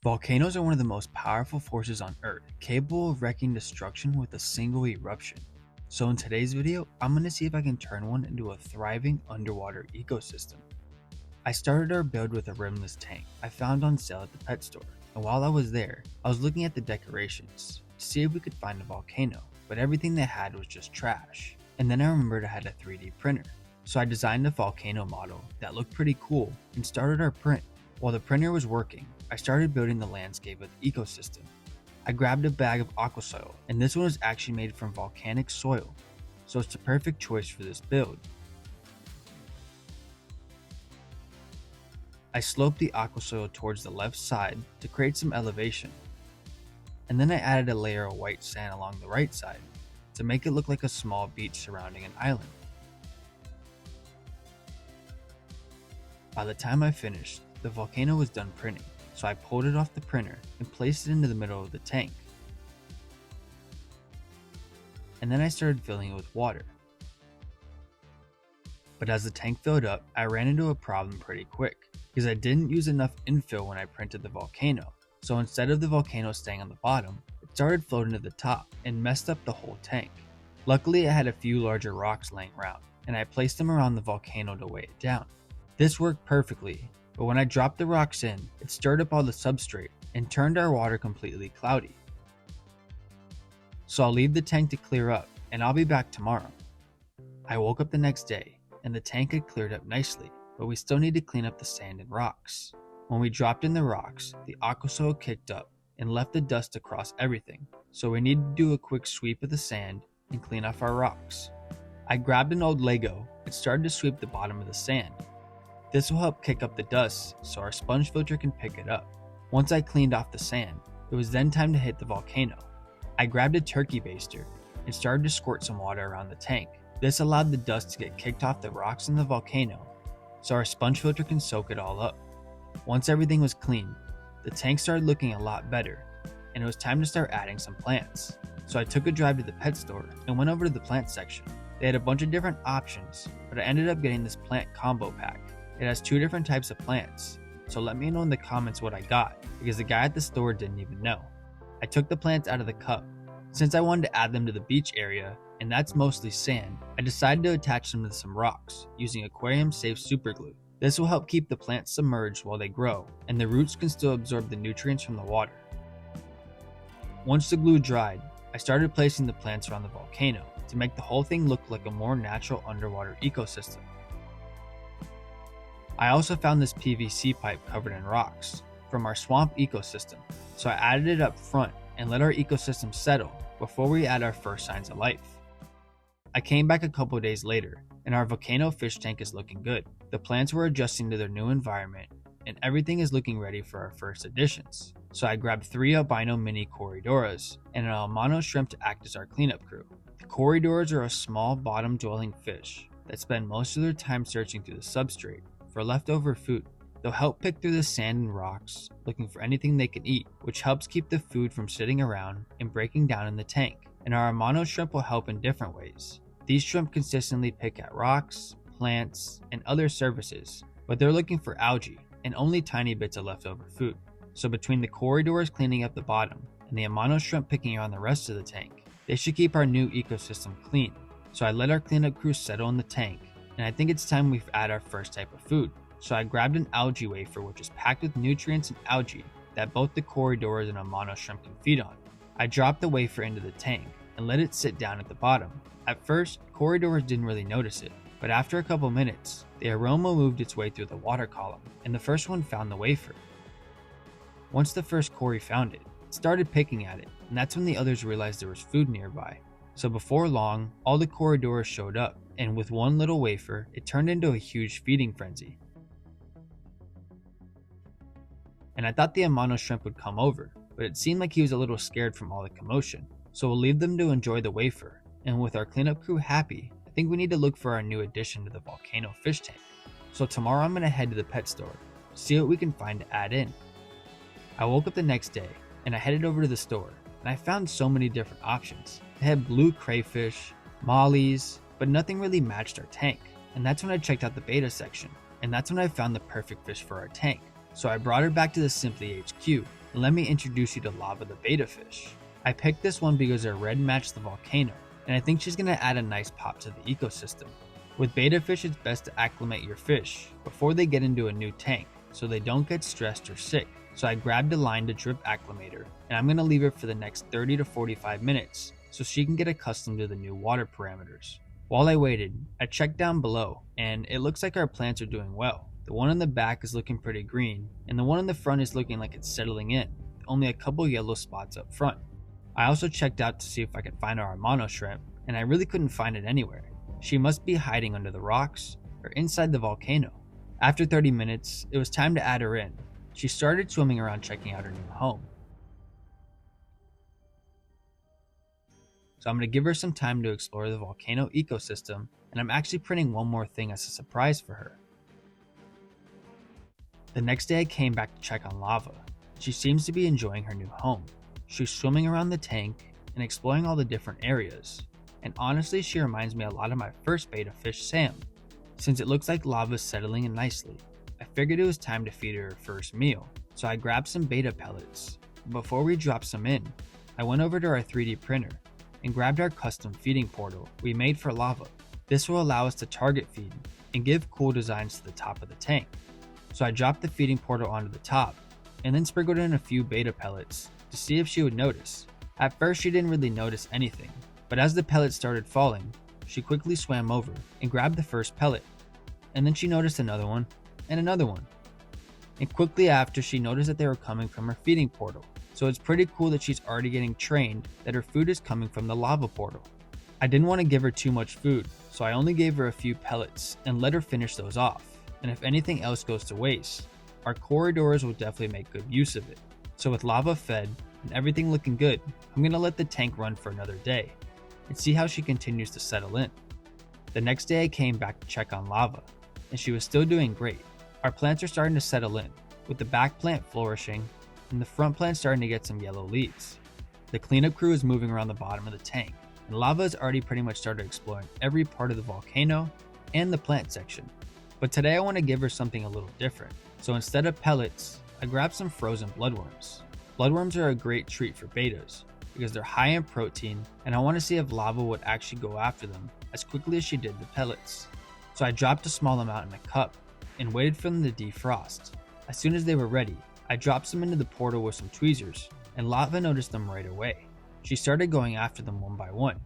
Volcanoes are one of the most powerful forces on Earth, capable of wreaking destruction with a single eruption. So in today's video, I'm going to see if I can turn one into a thriving underwater ecosystem. I started our build with a rimless tank I found on sale at the pet store, and while I was there, I was looking at the decorations to see if we could find a volcano, but everything they had was just trash. And then I remembered I had a 3D printer, so I designed a volcano model that looked pretty cool and started our print. While the printer was working, I started building the landscape of the ecosystem. I grabbed a bag of aqua soil, and this one was actually made from volcanic soil, so it's the perfect choice for this build. I sloped the aqua soil towards the left side to create some elevation, and then I added a layer of white sand along the right side to make it look like a small beach surrounding an island. By the time I finished, the volcano was done printing, so I pulled it off the printer and placed it into the middle of the tank. And then I started filling it with water. But as the tank filled up, I ran into a problem pretty quick, because I didn't use enough infill when I printed the volcano. So instead of the volcano staying on the bottom, it started floating to the top and messed up the whole tank. Luckily, I had a few larger rocks laying around, and I placed them around the volcano to weigh it down. This worked perfectly, but when I dropped the rocks in, it stirred up all the substrate and turned our water completely cloudy. So I'll leave the tank to clear up, and I'll be back tomorrow. I woke up the next day, and the tank had cleared up nicely, but we still need to clean up the sand and rocks. When we dropped in the rocks, the aqua soil kicked up and left the dust across everything, so we need to do a quick sweep of the sand and clean off our rocks. I grabbed an old Lego and started to sweep the bottom of the sand. This will help kick up the dust so our sponge filter can pick it up. Once I cleaned off the sand, it was then time to hit the volcano. I grabbed a turkey baster and started to squirt some water around the tank. This allowed the dust to get kicked off the rocks in the volcano, so our sponge filter can soak it all up. Once everything was clean, the tank started looking a lot better, and it was time to start adding some plants. So I took a drive to the pet store and went over to the plant section. They had a bunch of different options, but I ended up getting this plant combo pack. It has 2 different types of plants, so let me know in the comments what I got, because the guy at the store didn't even know. I took the plants out of the cup. Since I wanted to add them to the beach area, and that's mostly sand, I decided to attach them to some rocks using Aquarium safe superglue. This will help keep the plants submerged while they grow, and the roots can still absorb the nutrients from the water. Once the glue dried, I started placing the plants around the volcano to make the whole thing look like a more natural underwater ecosystem. I also found this PVC pipe covered in rocks from our swamp ecosystem, so I added it up front and let our ecosystem settle before we add our first signs of life. I came back a couple days later, and our volcano fish tank is looking good. The plants were adjusting to their new environment, and everything is looking ready for our first additions. So I grabbed 3 albino mini corridoras and an albino shrimp to act as our cleanup crew. The corridoras are a small bottom-dwelling fish that spend most of their time searching through the substrate for leftover food. They'll help pick through the sand and rocks, looking for anything they can eat, which helps keep the food from sitting around and breaking down in the tank. And our albino shrimp will help in different ways. These shrimp consistently pick at rocks, plants, and other surfaces, but they're looking for algae and only tiny bits of leftover food. So between the corridors cleaning up the bottom and the albino shrimp picking around the rest of the tank, they should keep our new ecosystem clean. So I let our cleanup crew settle in the tank, and I think it's time we add our first type of food. So I grabbed an algae wafer which is packed with nutrients and algae that both the corridors and albino shrimp can feed on. I dropped the wafer into the tank and let it sit down at the bottom. At first, corridors didn't really notice it, but after a couple minutes, the aroma moved its way through the water column, and the first one found the wafer. Once the first Cory found it, it started picking at it, and that's when the others realized there was food nearby. So before long, all the corridors showed up, and with one little wafer, it turned into a huge feeding frenzy. And I thought the albino shrimp would come over, but it seemed like he was a little scared from all the commotion, so we'll leave them to enjoy the wafer. And with our cleanup crew happy, I think we need to look for our new addition to the volcano fish tank. So tomorrow I'm going to head to the pet store, see what we can find to add in. I woke up the next day, and I headed over to the store, and I found so many different options. They had blue crayfish, mollies, but nothing really matched our tank. And that's when I checked out the beta section, and that's when I found the perfect fish for our tank. So I brought her back to the Simply HQ let me introduce you to Lava the betta fish. I picked this one because her red matched the volcano, and I think she's going to add a nice pop to the ecosystem. With betta fish, it's best to acclimate your fish before they get into a new tank so they don't get stressed or sick. So I grabbed a line to drip acclimate her, and I'm going to leave her for the next 30 to 45 minutes so she can get accustomed to the new water parameters. While I waited, I checked down below, and it looks like our plants are doing well. The one in the back is looking pretty green, and the one in the front is looking like it's settling in, with only a couple yellow spots up front. I also checked out to see if I could find our mono shrimp, and I really couldn't find it anywhere. She must be hiding under the rocks or inside the volcano. After 30 minutes, it was time to add her in. She started swimming around checking out her new home. So I'm going to give her some time to explore the volcano ecosystem, and I'm actually printing one more thing as a surprise for her. The next day I came back to check on Lava. She seems to be enjoying her new home. She's swimming around the tank and exploring all the different areas. And honestly, she reminds me a lot of my first betta fish, Sam. Since it looks like Lava's settling in nicely, I figured it was time to feed her first meal. So I grabbed some betta pellets. Before we dropped some in, I went over to our 3D printer and grabbed our custom feeding portal we made for Lava. This will allow us to target feed and give cool designs to the top of the tank. So I dropped the feeding portal onto the top and then sprinkled in a few betta pellets to see if she would notice. At first she didn't really notice anything, but as the pellets started falling, she quickly swam over and grabbed the first pellet, and then she noticed another one and another one. And quickly after, she noticed that they were coming from her feeding portal. So it's pretty cool that she's already getting trained that her food is coming from the lava portal. I didn't want to give her too much food, so I only gave her a few pellets and let her finish those off. And if anything else goes to waste, our corridors will definitely make good use of it. So with Lava fed and everything looking good, I'm going to let the tank run for another day and see how she continues to settle in. The next day I came back to check on Lava, and she was still doing great. Our plants are starting to settle in, with the back plant flourishing and the front plant starting to get some yellow leaves. The cleanup crew is moving around the bottom of the tank, and Lava has already pretty much started exploring every part of the volcano and the plant section. But today I want to give her something a little different. So instead of pellets, I grabbed some frozen bloodworms. Bloodworms are a great treat for bettas because they're high in protein, and I want to see if Lava would actually go after them as quickly as she did the pellets. So I dropped a small amount in a cup and waited for them to defrost. As soon as they were ready, I dropped some into the portal with some tweezers, and Lava noticed them right away. She started going after them one by one.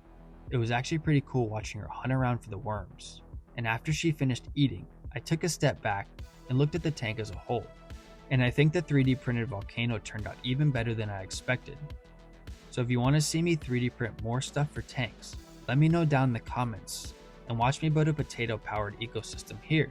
It was actually pretty cool watching her hunt around for the worms. And after she finished eating, I took a step back and looked at the tank as a whole. And I think the 3D printed volcano turned out even better than I expected. So if you want to see me 3D print more stuff for tanks, let me know down in the comments and watch me build a potato powered ecosystem here.